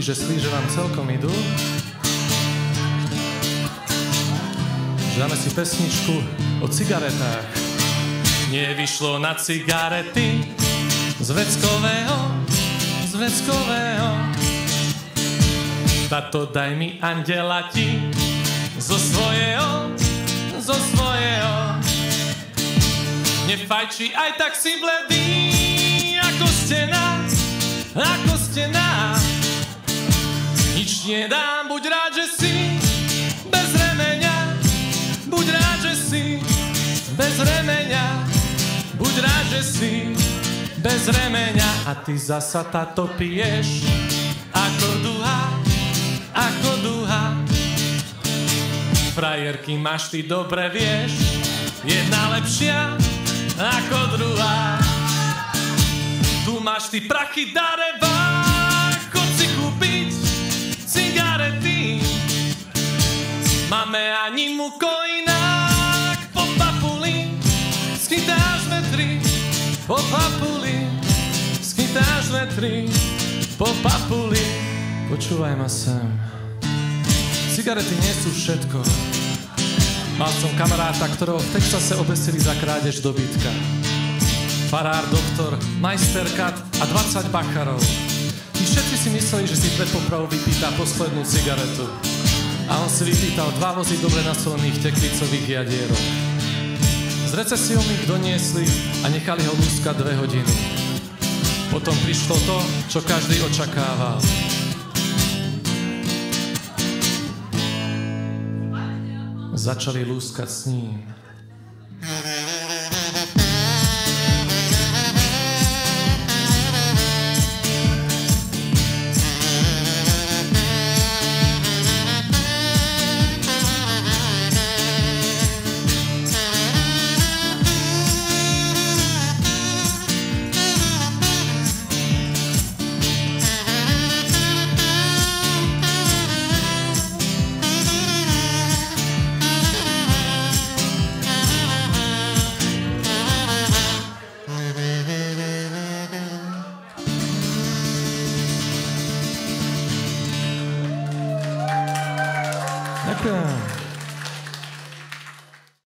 že slíže vám celkom idú. Dáme si pesničku o cigaretách. Nevyšlo na cigarety z veckového. Tato daj mi andela ti zo svojho. Nefajči, aj tak si bledý, ako stena. Nič nedám, buď rád, že si bez remeňa. Buď rád, že si bez remeňa. Buď rád, že si bez remeňa. A ty zasa táto piješ ako duha. Frajerky máš, ty dobre vieš, jedna lepšia ako druhá. Tu máš ty prachy dareva, chod si kúpiť cigarety. Máme ani mu koinák, po papuli skytáš metry. Po papuli skytáš metry. Po papuli. Počúvaj ma sem. Cigarety nie sú všetko. Mal som kamaráta, ktorého v Texase obesili za krádež dobytka. Farár, doktor, majsterkat a 20 bacharov. Tí všetci si mysleli, že si pred popravou vypýta poslednú cigaretu. A on si vypýtal 2 vozy dobre nasolených tekvicových jadierov. Z recesiou ich doniesli a nechali ho lúskať 2 hodiny. Potom prišlo to, čo každý očakával. Začali lúskať s ním. Ďakujem.